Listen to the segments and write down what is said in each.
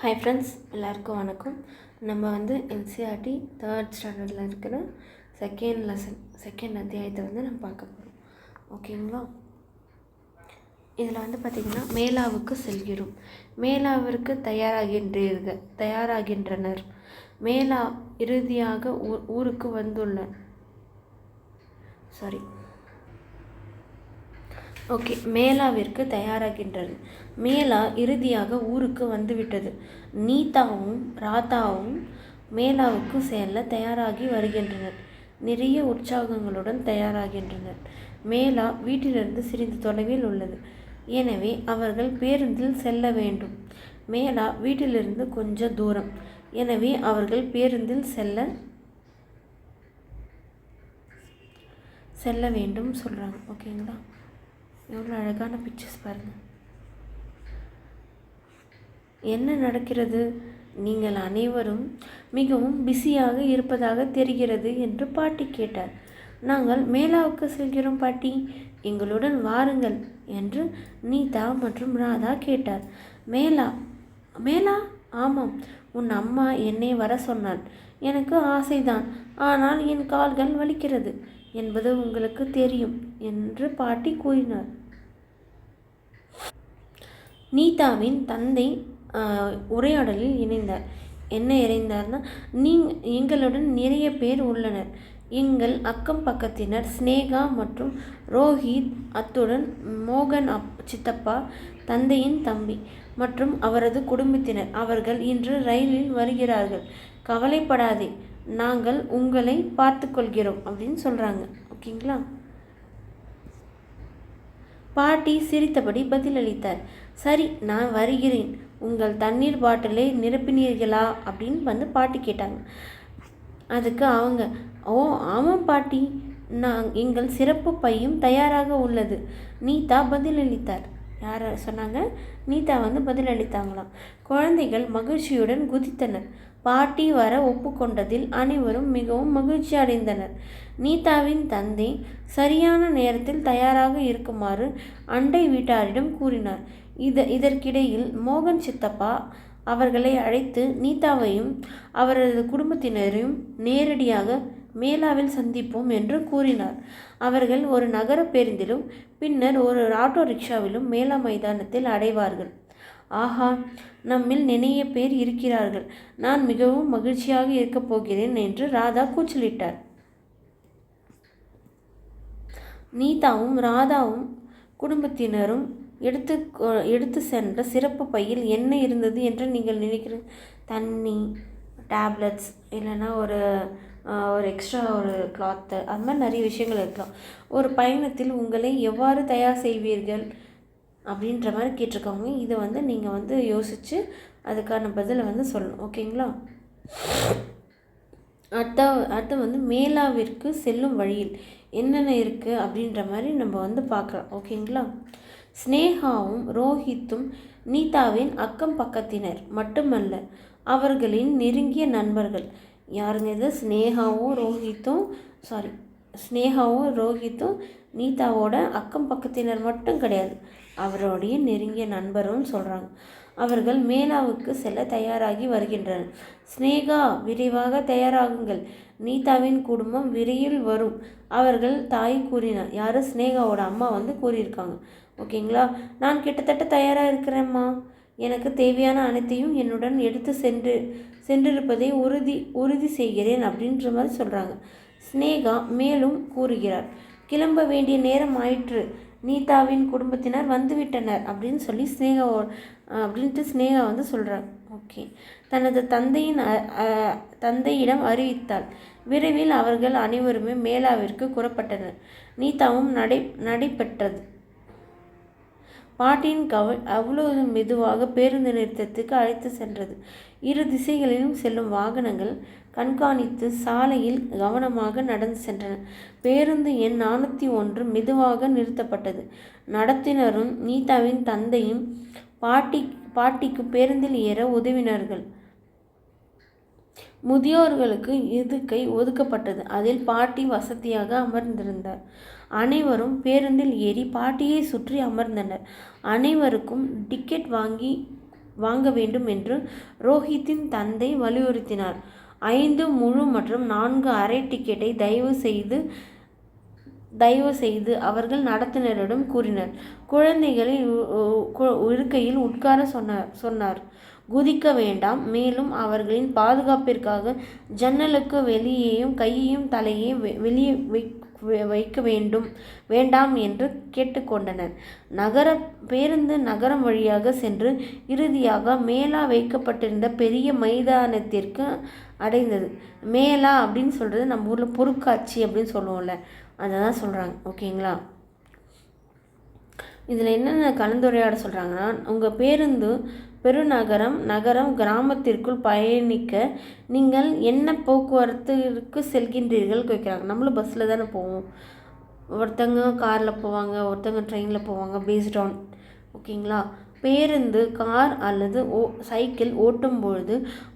Hi friends, எல்லாருக்கும் வணக்கம். நம்ம என்சிஆர்டி 3rd ஸ்டாண்டர்டில் இருக்கிற செகண்ட் அத்தியாயத்தை நம்ம பார்க்க போகிறோம். ஓகேங்களா? இதில் பார்த்திங்கன்னா மேலாவுக்கு செல்கிறோம். மேலாவிற்கு தயாராகின்றனர். மேலா இறுதியாக ஊருக்கு வந்துள்ளார். மேலாவிற்கு தயாராகின்றனர். மேலா இறுதியாக ஊருக்கு வந்துவிட்டது. நீதாவும் ராதாவும் மேலாவுக்கு செல்ல தயாராகி வருகின்றனர். நிறைய உற்சாகங்களுடன் தயாராகின்றனர். மேலா வீட்டிலிருந்து சிறிது தொலைவில் உள்ளது. எனவே அவர்கள் பேருந்தில் செல்ல வேண்டும். மேலா வீட்டிலிருந்து கொஞ்சம் தூரம். எனவே அவர்கள் பேருந்தில் செல்ல வேண்டும் சொல்கிறாங்க. ஓகேங்களா? எவ்வளோ அழகான பிக்சர்ஸ் பாருங்கள். என்ன நடக்கிறது? நீங்கள் அனைவரும் மிகவும் பிஸியாக இருப்பதாக தெரிகிறது என்று பாட்டி கேட்டார். நாங்கள் மேலாவுக்கு செல்கிறோம் பாட்டி, எங்களுடன் வாருங்கள் என்று நீதா மற்றும் ராதா கேட்டார். மேலா? ஆமாம், உன் அம்மா என்னை வர சொன்னாள். எனக்கு ஆசைதான், ஆனால் என் கால்கள் வலிக்கிறது என்பது உங்களுக்கு தெரியும் என்று பாட்டி கூறினார். நீதாவின் தந்தை உரையாடலில் இணைந்தார். என்ன இணைந்தார்னா, எங்களுடன் நிறைய பேர் உள்ளனர். எங்கள் அக்கம் பக்கத்தினர் ஸ்னேகா மற்றும் ரோஹித், அத்துடன் மோகன் சித்தப்பா, தந்தையின் தம்பி மற்றும் அவரது குடும்பத்தினர். அவர்கள் இன்று ரயிலில் வருகிறார்கள். கவலைப்படாதே, நாங்கள் உங்களை பார்த்து கொள்கிறோம் அப்படின்னு சொல்கிறாங்க. ஓகேங்களா? பாட்டி சிரித்தபடி பதிலளித்தார். சரி, நான் வருகிறேன். உங்கள் தண்ணீர் பாட்டிலை நிரப்பினீர்களா அப்படின்னு பாட்டி கேட்டாங்க. அதுக்கு அவங்க, ஓ ஆமாம் பாட்டி, எங்கள் சிறப்பு பையும் தயாராக உள்ளது நீதா பதிலளித்தார். யார் சொன்னாங்க? நீதா பதிலளித்தாங்களாம். குழந்தைகள் மகிழ்ச்சியுடன் குதித்தனர். பாட்டி வர ஒப்புக்கொண்டதில் அனைவரும் மிகவும் மகிழ்ச்சி அடைந்தனர். நீதாவின் தந்தை சரியான நேரத்தில் தயாராக இருக்குமாறு அண்டை வீட்டாரிடம் கூறினார். இதற்கிடையில் மோகன் சித்தப்பா அவர்களை அழைத்து நீதாவையும் அவரது குடும்பத்தினரையும் நேரடியாக மேலாவில் சந்திப்போம் என்று கூறினார். அவர்கள் ஒரு நகர பேருந்திலும் பின்னர் ஒரு ஆட்டோ ரிக்ஷாவிலும் மேலா மைதானத்தில் அடைவார்கள். ஆஹா, நம்மில் நிறைய பேர் இருக்கிறார்கள். நான் மிகவும் மகிழ்ச்சியாக இருக்கப் போகிறேன் என்று ராதா கூச்சலிட்டார். நீதாவும் ராதாவும் குடும்பத்தினரும் எடுத்து சென்ற சிறப்பு பையில் என்ன இருந்தது என்று நீங்கள் நினைக்கிற? தண்ணி, டேப்லெட்ஸ், இல்லைன்னா ஒரு எக்ஸ்ட்ரா ஒரு கிளாத்து, அது மாதிரி நிறைய விஷயங்கள் இருக்கலாம். ஒரு பயணத்தில் உங்களை எவ்வாறு தயார் செய்வீர்கள் அப்படின்ற மாதிரி கேட்டிருக்காங்க. இதை நீங்கள் யோசித்து அதுக்கான பதிலை சொல்லணும். ஓகேங்களா? அடுத்து மேலாவிற்கு செல்லும் வழியில் என்னென்ன இருக்குது அப்படின்ற மாதிரி நம்ம பார்க்கலாம். ஓகேங்களா? ஸ்னேகாவும் ரோஹித்தும் நீதாவின் அக்கம் பக்கத்தினர் மட்டுமல்ல, அவர்களின் நெருங்கிய நண்பர்கள். யாருங்க இது? ஸ்னேகாவும் ரோஹித்தும் நீதாவோட அக்கம் பக்கத்தினர் மட்டும் கிடையாது, அவருடைய நெருங்கிய நண்பரும் சொல்கிறாங்க. அவர்கள் மேலாவுக்கு செல்ல தயாராகி வருகின்றனர். ஸ்னேகா, விரைவாக தயாராகுங்கள், நீதாவின் குடும்பம் விரைவில் வரும், அவர்கள் தாய் கூறினார். யார்? ஸ்னேகாவோட அம்மா கூறியிருக்காங்க. ஓகேங்களா? நான் கிட்டத்தட்ட தயாராக இருக்கிறேம்மா. எனக்கு தேவையான அனைத்தையும் என்னுடன் எடுத்து சென்றிருப்பதை உறுதி செய்கிறேன் அப்படின்ற மாதிரி சொல்கிறாங்க. ஸ்னேகா மேலும் கூறுகிறார். கிளம்ப வேண்டிய நேரம் ஆயிற்று, நீதாவின் குடும்பத்தினர் வந்துவிட்டனர் அப்படின்னு சொல்லி ஸ்னேகா சொல்கிறார். ஓகே. தனது தந்தையிடம் அறிவித்தாள். விரைவில் அவர்கள் அனைவருமே மேலாவிற்கு கூறப்பட்டனர். நீதாவும் நடைபெற்றது. பாட்டியின் அவ்வளவு மெதுவாக பேருந்து நிறுத்தத்துக்கு அழைத்து சென்றது. இரு திசைகளிலும் செல்லும் வாகனங்கள் கண்காணித்து சாலையில் கவனமாக நடந்து சென்றன. பேருந்து எண் 401 மெதுவாக நிறுத்தப்பட்டது. நடத்துனரும் நீதாவின் தந்தையும் பாட்டிக்கு பேருந்தில் ஏற உதவினார்கள். முதியோர்களுக்கு இருக்கை ஒதுக்கப்பட்டது. அதில் பாட்டி வசதியாக அமர்ந்திருந்தார். அனைவரும் பேருந்தில் ஏறி பாட்டியை சுற்றி அமர்ந்தனர். அனைவருக்கும் டிக்கெட் வாங்கி வாங்க வேண்டும் என்று ரோஹித்தின் தந்தை வலியுறுத்தினார். 5 முழு மற்றும் 4 அரை டிக்கெட்டை தயவு செய்து அவர்கள் நடத்துனரிடம் கூறினர். குழந்தைகளை இருக்கையில் உட்கார சொன்னார். குதிக்க வேண்டாம். மேலும் அவர்களின் பாதுகாப்பிற்காக ஜன்னலுக்கு வெளியேயும் கையையும் தலையையும் வெளியே வைக்க வேண்டாம் என்று கேட்டுக்கொண்டனர். பேருந்து நகரம் வழியாக சென்று இறுதியாக மேலா வைக்கப்பட்டிருந்த பெரிய மைதானத்திற்கு அடைந்தது. மேலா அப்படின்னு சொல்கிறது நம்ம ஊரில் பொருட்காட்சி அப்படின்னு சொல்லுவோம்ல, அதை தான் சொல்கிறாங்க. ஓகேங்களா? இதில் என்னென்ன கலந்துரையாட சொல்கிறாங்கன்னா, உங்கள் பேருந்து நகரம் கிராமத்திற்குள் பயணிக்க நீங்கள் என்ன போக்குவரத்துக்கு செல்கின்றீர்கள் கேட்குறாங்க. நம்மளும் பஸ்ஸில் தானே போவோம். ஒருத்தங்க காரில் போவாங்க, ஒருத்தங்க ட்ரெயினில் போவாங்க, பேஸ்ட் ஆன். ஓகேங்களா? பேருந்து, கார் அல்லது சைக்கிள் ஓட்டும் பொழுது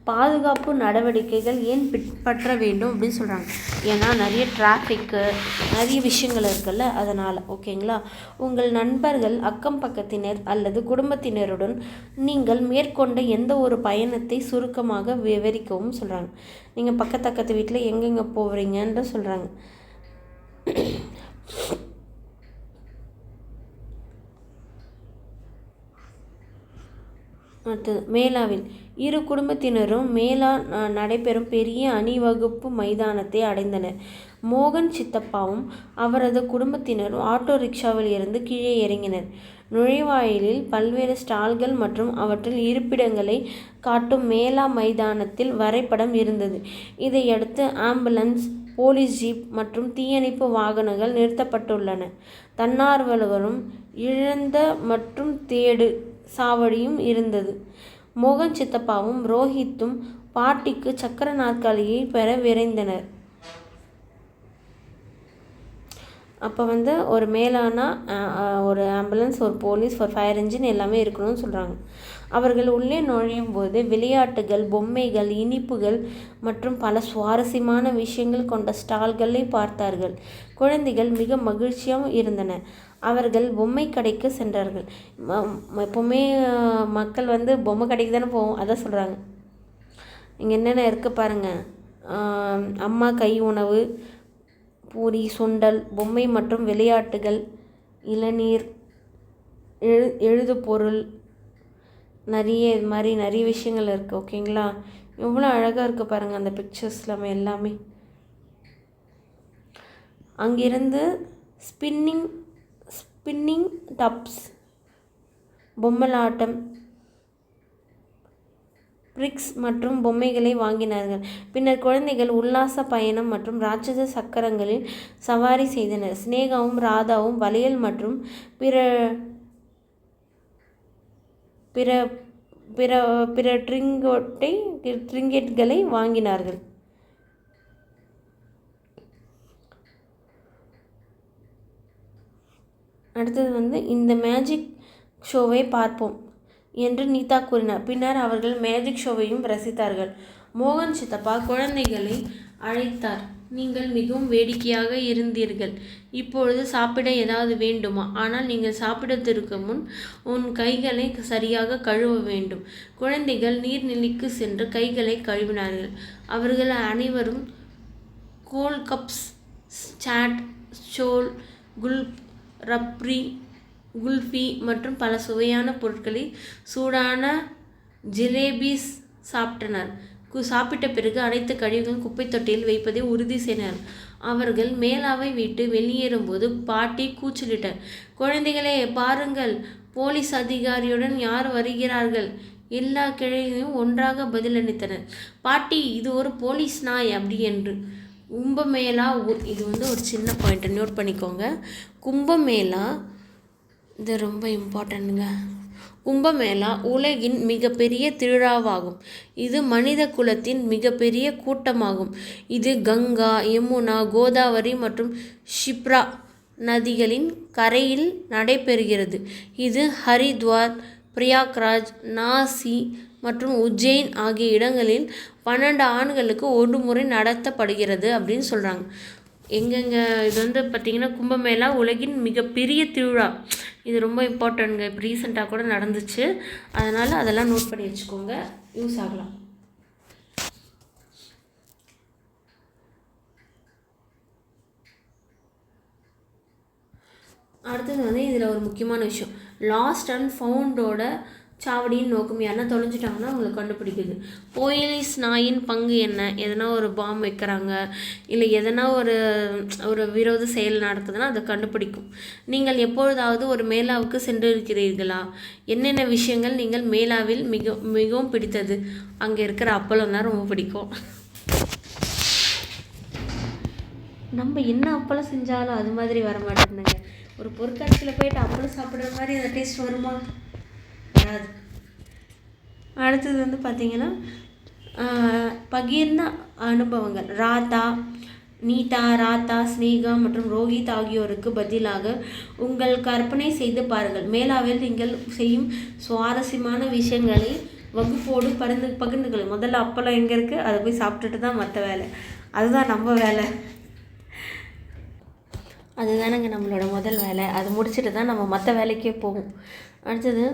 பாதுகாப்பு நடவடிக்கைகள் ஏன் பின்பற்ற வேண்டும் அப்படின்னு சொல்கிறாங்க. ஏன்னா நிறைய டிராஃபிக்கு, நிறைய விஷயங்கள் இருக்குல்ல, அதனால். ஓகேங்களா? உங்கள் நண்பர்கள், அக்கம் பக்கத்தினர் அல்லது குடும்பத்தினருடன் நீங்கள் மேற்கொண்ட எந்த ஒரு பயணத்தை சுருக்கமாக விவரிக்கவும் சொல்கிறாங்க. நீங்கள் பக்கத்து வீட்டில் எங்கெங்கே போகிறீங்கன்ற சொல்கிறாங்க. அடுத்தது மேலாவில் இரு குடும்பத்தினரும் மேலா நடைபெறும் பெரிய அணிவகுப்பு மைதானத்தை அடைந்தனர். மோகன் சித்தப்பாவும் அவரது குடும்பத்தினரும் ஆட்டோ ரிக்ஷாவில் இருந்து கீழே இறங்கினர். நுழைவாயிலில் பல்வேறு ஸ்டால்கள் மற்றும் அவற்றில் இருப்பிடங்களை காட்டும் மேலா மைதானத்தில் வரைபடம் இருந்தது. இதையடுத்து ஆம்புலன்ஸ், போலீஸ் ஜீப் மற்றும் தீயணைப்பு வாகனங்கள் நிறுத்தப்பட்டுள்ளன. தன்னார்வலர்களும் இழந்த மற்றும் தேடு சாவடியும் இருந்தது. மோகன் சித்தப்பாவும் ரோஹித்தும் பாட்டிக்கு சக்கர நாற்காலியை பெற விரைந்தனர். அப்போ ஒரு மேலானா ஒரு ஆம்புலன்ஸ், ஒரு போலீஸ், ஒரு ஃபயர் இன்ஜின் எல்லாமே இருக்கணும்னு சொல்கிறாங்க. அவர்கள் உள்ளே நுழையும் போது விளையாட்டுகள், பொம்மைகள், இனிப்புகள் மற்றும் பல சுவாரஸ்யமான விஷயங்கள் கொண்ட ஸ்டால்களை பார்த்தார்கள். குழந்தைகள் மிக மகிழ்ச்சியாக இருந்தன. அவர்கள் பொம்மை கடைக்கு சென்றார்கள். எப்போவுமே மக்கள் பொம்மை கடைக்கு தானே போவோம், அதான் சொல்கிறாங்க. இங்கே என்னென்ன இருக்குது பாருங்கள். அம்மா கை உணவு, பூரி, சுண்டல், பொம்மை மற்றும் விளையாட்டுகள், இளநீர், எழுதுபொருள், இது மாதிரி நிறைய விஷயங்கள் இருக்குது. ஓகேங்களா? எவ்வளோ அழகாக இருக்குது பாருங்கள் அந்த பிக்சர்ஸ் எல்லாமே. அங்கிருந்து ஸ்பின்னிங் டாப்ஸ், பொம்மலாட்டம், பிரிக்ஸ் மற்றும் பொம்மைகளை வாங்கினார்கள். பின்னர் குழந்தைகள் உல்லாச பயணம் மற்றும் ராட்சச சக்கரங்களில் சவாரி செய்தனர். ஸ்னேகாவும் ராதாவும் வளையல் மற்றும் பிற ட்ரிங்கெட்களை வாங்கினார்கள். அடுத்தது இந்த மேஜிக் ஷோவை பார்ப்போம் என்று நீதா கூறினார். பின்னர் அவர்கள் மேஜிக் ஷோவையும் ரசித்தார்கள். மோகன் சித்தப்பா குழந்தைகளை அழைத்தார். நீங்கள் மிகவும் வேடிக்கையாக இருந்தீர்கள். இப்பொழுது சாப்பிட ஏதாவது வேண்டுமா? ஆனால் நீங்கள் சாப்பிடுவதற்கு முன் உன் கைகளை சரியாக கழுவ வேண்டும். குழந்தைகள் நீர்நிலைக்கு சென்று கைகளை கழுவினார்கள். அவர்கள் அனைவரும் கோல் கப்ஸ், சாட், ஷோல், ரப்ரி, குல்ஃபி மற்றும் பல சுவையான பொருட்களை, சூடான ஜிலேபீஸ் சாப்பிட்டனர். சாப்பிட்ட பிறகு அனைத்து கழிவுகளும் குப்பை தொட்டியில் வைப்பதை உறுதி செய்தனர். அவர்கள் மேலாவை விட்டு வெளியேறும்போது பாட்டி கூச்சலிட்டார். குழந்தைகளே பாருங்கள், போலீஸ் அதிகாரியுடன் யார் வருகிறார்கள். எல்லா கிழமையும் ஒன்றாக பதிலளித்தனர். பாட்டி, இது ஒரு போலீஸ் நாய் அப்படி என்று. கும்பமேளா, இது ஒரு சின்ன பாயிண்ட் நோட் பண்ணிக்கோங்க. கும்பமேளா இது ரொம்ப இம்பார்ட்டன்ட்டுங்க. கும்பமேளா உலகின் மிகப்பெரிய திருவிழாவாகும். இது மனித குலத்தின் மிகப்பெரிய கூட்டமாகும். இது கங்கா, யமுனா, கோதாவரி மற்றும் ஷிப்ரா நதிகளின் கரையில் நடைபெறுகிறது. இது ஹரித்வார், பிரயாக்ராஜ், நாசி மற்றும் உஜ்ஜைன் ஆகிய இடங்களில் 12 ஆண்டுகளுக்கு ஒரு முறை நடத்தப்படுகிறது அப்படின்னு சொல்கிறாங்க. எங்கெங்கே இது வந்து பார்த்திங்கன்னா கும்பமேளா உலகின் மிகப்பெரிய திருவிழா. இது ரொம்ப இம்பார்ட்டண்ட்ங்க. இப்போ ரீசெண்டாக கூட நடந்துச்சு. அதனால் அதெல்லாம் நோட் பண்ணி வச்சுக்கோங்க, யூஸ் ஆகலாம். அடுத்தது வந்து இதில் ஒரு முக்கியமான விஷயம், லாஸ்ட் அண்ட் ஃபவுண்டோட சாவடியின் நோக்கம் யாருன்னா தொலைஞ்சிட்டாங்கன்னா அவங்களை கண்டுபிடிக்குது. போலீஸ் நாயின் பங்கு என்ன? எதனா ஒரு பாம் வைக்கிறாங்க, இல்லை எதனா ஒரு விரோத செயல் நடக்குதுன்னா அதை கண்டுபிடிக்கும். நீங்கள் எப்பொழுதாவது ஒரு மேலாவுக்கு சென்று இருக்கிறீர்களா? என்னென்ன விஷயங்கள் நீங்கள் மேலாவில் மிகவும் பிடித்தது? அங்கே இருக்கிற அப்பளம் தான் ரொம்ப பிடிக்கும். நம்ம என்ன அப்பளம் செஞ்சாலும் அது மாதிரி வர மாட்டேங்குதுங்க. ஒரு பொருட்காட்சியில் போயிட்டு அப்பளம் சாப்பிட்ற மாதிரி அந்த டேஸ்ட் வருமா? வராது. அடுத்தது வந்து பார்த்திங்கன்னா பகிர்ந்த அனுபவங்கள். நீதா, ராதா, ஸ்னேகா மற்றும் ரோஹித் ஆகியோருக்கு பதிலாக உங்கள் கற்பனை செய்து பாருங்கள். மேலாவில் நீங்கள் செய்யும் சுவாரஸ்யமான விஷயங்களை வகுப்போடு பகிர்ந்துகள். முதல்ல அப்பளம் எங்கே இருக்குது, அதை போய் சாப்பிட்டுட்டு தான் மற்ற வேலை. அதுதான் நம்ம வேலை. அதுதானங்க நம்மளோட முதல் வேலை. அது முடிச்சுட்டு தான் நம்ம மற்ற வேலைக்கே போவோம். அடுத்தது,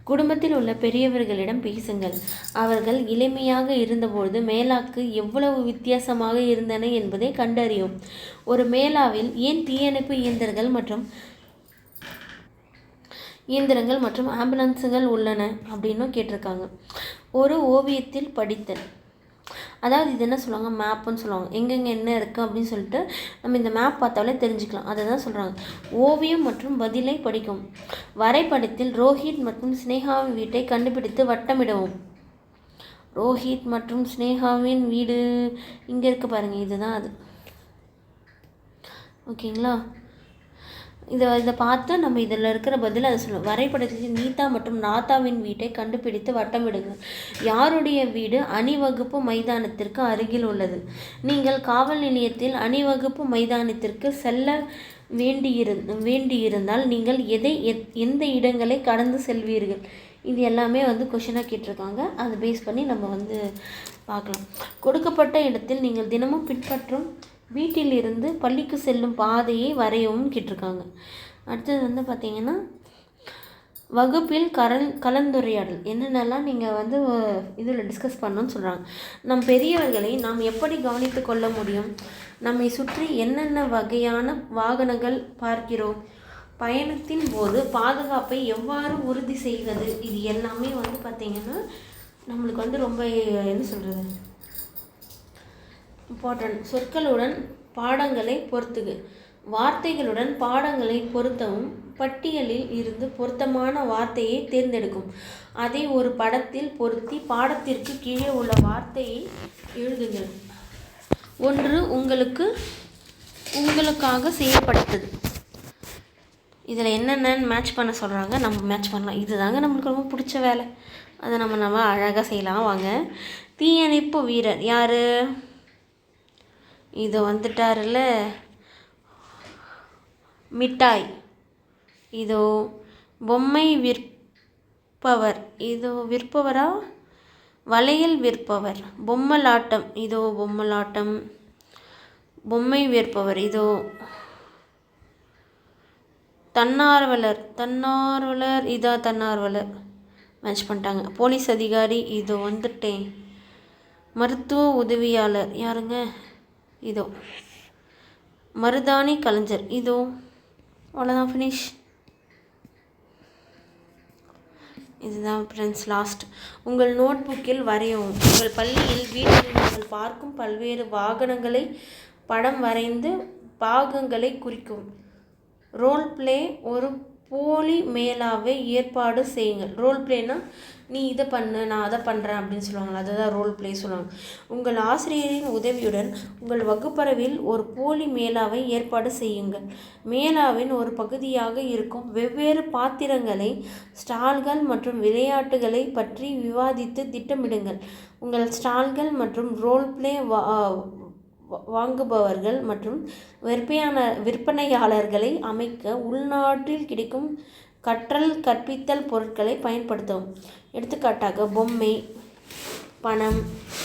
குடும்பத்தில் உள்ள பெரியவர்களிடம் பேசுங்கள். அவர்கள் இளமையாக இருந்தபொழுது மேலாக்கு எவ்வளவு வித்தியாசமாக இருந்தன என்பதை கண்டறியும். ஒரு மேலாவில் ஏன் தீயணைப்பு இயந்திரங்கள் மற்றும் ஆம்புலன்ஸுகள் உள்ளன அப்படின்னு கேட்டிருக்காங்க. ஒரு ஓவியத்தில் படித்தல். அதாவது இது என்ன சொல்லுவாங்க, மேப்புன்னு சொல்லுவாங்க. எங்கெங்கே என்ன இருக்குது அப்படின்னு சொல்லிட்டு நம்ம இந்த மேப் பார்த்தாலே தெரிஞ்சுக்கலாம். அதை தான் சொல்கிறாங்க. ஓவியம் மற்றும் பதிலை படிக்கும். வரைபடத்தில் ரோஹித் மற்றும் ஸ்னேகாவின் வீட்டை கண்டுபிடித்து வட்டமிடவும். ரோஹித் மற்றும் ஸ்னேகாவின் வீடு இங்கே இருக்குது பாருங்கள், இதுதான் அது. ஓகேங்களா? இதை பார்த்து நம்ம இதில் இருக்கிற பதில் அதை சொல்லுவோம். வரைபடத்தில் நீதா மற்றும் நாத்தாவின் வீட்டை கண்டுபிடித்து வட்டமிடுங்க. யாருடைய வீடு அணிவகுப்பு மைதானத்திற்கு அருகில் உள்ளது? நீங்கள் காவல் நிலையத்தில் அணிவகுப்பு மைதானத்திற்கு செல்ல வேண்டியிருந்தால் நீங்கள் எந்த இடங்களை கடந்து செல்வீர்கள்? இது எல்லாமே வந்து கொஷினாக கேட்டிருக்காங்க. அதை பேஸ் பண்ணி நம்ம வந்து பார்க்கலாம். கொடுக்கப்பட்ட இடத்தில் நீங்கள் தினமும் பின்பற்றும் வீட்டிலிருந்து பள்ளிக்கு செல்லும் பாதையை வரையவும் கேட்டிருக்காங்க. அடுத்தது வந்து பார்த்திங்கன்னா வகுப்பில் கலந்துரையாடல். என்னென்னலாம் நீங்கள் வந்து இதில் டிஸ்கஸ் பண்ணணும்னு சொல்கிறாங்க. நம் பெரியவர்களை நாம் எப்படி கவனித்து கொள்ள முடியும்? நம்மை சுற்றி என்னென்ன வகையான வாகனங்கள் பார்க்கிறோம்? பயணத்தின் போது பாதுகாப்பை எவ்வாறு உறுதி செய்வது? இது எல்லாமே வந்து பார்த்திங்கன்னா நம்மளுக்கு வந்து ரொம்ப என்ன சொல்கிறது, இம்பார்ட்டன்ட். சொற்களுடன் பாடங்களை பொருத்துக. வார்த்தைகளுடன் பாடங்களை பொருத்தவும். பட்டியலில் இருந்து பொருத்தமான வார்த்தையை தேர்ந்தெடுக்கும். அதை ஒரு படத்தில் பொருத்தி பாடத்திற்கு கீழே உள்ள வார்த்தையை எழுதுங்கள். ஒன்று உங்களுக்காக செய்யப்பட்டது. இதில் என்னென்னு மேட்ச் பண்ண சொல்கிறாங்க, நம்ம மேட்ச் பண்ணலாம். இதுதாங்க நம்மளுக்கு ரொம்ப பிடிச்ச வேலை. அதை நம்ம அழகாக செய்யலாம். வாங்க. தீயணைப்பு வீரர் யார்? இது வந்துட்டார்ல, மிட்டாய். இதோ பொம்மை விற்பவர். இதோ விற்பவரா? வளையல் விற்பவர். பொம்மலாட்டம். இதோ பொம்மலாட்டம். பொம்மை விற்பவர். இதோ தன்னார்வலர். இதோ தன்னார்வலர். மேட்ச் பண்ணிட்டாங்க. போலீஸ் அதிகாரி. இதோ வந்துட்டேன். மருத்துவ உதவியாளர் யாருங்க? இதோ மருதாணி கலைஞர். இதோ அவ்வளோதான், ஃபினிஷ். இதுதான் ஃப்ரெண்ட்ஸ் லாஸ்ட். உங்கள் நோட் புக்கில் வரையவும். உங்கள் பள்ளியில் வீட்டில் நீங்கள் பார்க்கும் பல்வேறு வாகனங்களை படம் வரைந்து பாகங்களை குறிக்கும். Role play. ஒரு போலி மேலாவை ஏற்பாடு செய்யுங்கள். ரோல் பிளேனா நீ இதை பண்ணு, நான் அதை பண்ணுறேன் அப்படின்னு சொல்லுவாங்க. அதுதான் ரோல் பிளே சொல்லுவாங்க. உங்கள் ஆசிரியரின் உதவியுடன் உங்கள் வகுப்பறையில் ஒரு போலி மேலாவை ஏற்பாடு செய்யுங்கள். மேலாவின் ஒரு பகுதியாக இருக்கும் வெவ்வேறு பாத்திரங்களை, ஸ்டால்கள் மற்றும் விளையாட்டுகளை பற்றி விவாதித்து திட்டமிடுங்கள். உங்கள் ஸ்டால்கள் மற்றும் ரோல் பிளே வாங்குபவர்கள் மற்றும் விற்பனையாளர்களை அமைக்க உள்நாட்டில் கிடைக்கும் கற்றல் கற்பித்தல் பொருட்களை பயன்படுத்தவும். எடுத்துக்காட்டாக பொம்மை, பணம்,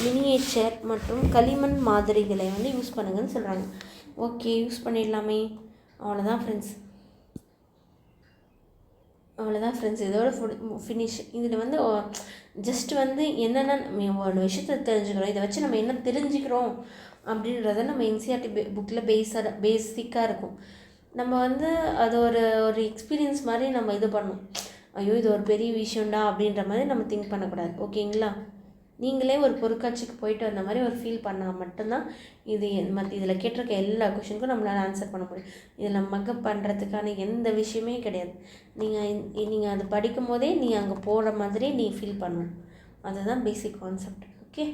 மினியேச்சர் மற்றும் களிமண் மாதிரிகளை வந்து யூஸ் பண்ணுங்கன்னு சொல்கிறாங்க. ஓகே, யூஸ் பண்ணிடலாமே. அவ்வளோதான் ஃப்ரெண்ட்ஸ், இதோட ஃபினிஷ். இதில் வந்து ஜஸ்ட் வந்து என்னென்ன ஒரு விஷயத்தை தெரிஞ்சுக்கிறோம், இதை வச்சு நம்ம என்ன தெரிஞ்சுக்கிறோம் அப்படின்றத நம்ம என்சிஆர்டி புக்கில் பேசிக்காக இருக்கும். நம்ம வந்து அது ஒரு எக்ஸ்பீரியன்ஸ் மாதிரி நம்ம இது பண்ணணும். ஐயோ இது ஒரு பெரிய விஷயம்டா அப்படின்ற மாதிரி நம்ம திங்க் பண்ணக்கூடாது. ஓகேங்களா? நீங்களே ஒரு பொருட்காட்சிக்கு போயிட்டு வந்த மாதிரி ஒரு ஃபீல் பண்ணால் மட்டும்தான் இதில் கேட்டிருக்க எல்லா கொஷனுக்கும் நம்மளால் ஆன்சர் பண்ண முடியும். இதில் மக்கப் பண்ணுறதுக்கான எந்த விஷயமே கிடையாது. நீங்கள் அது படிக்கும் போதே நீ அங்கே போகிற மாதிரி நீ ஃபீல் பண்ணணும். அதுதான் பேசிக் கான்செப்ட். ஓகே.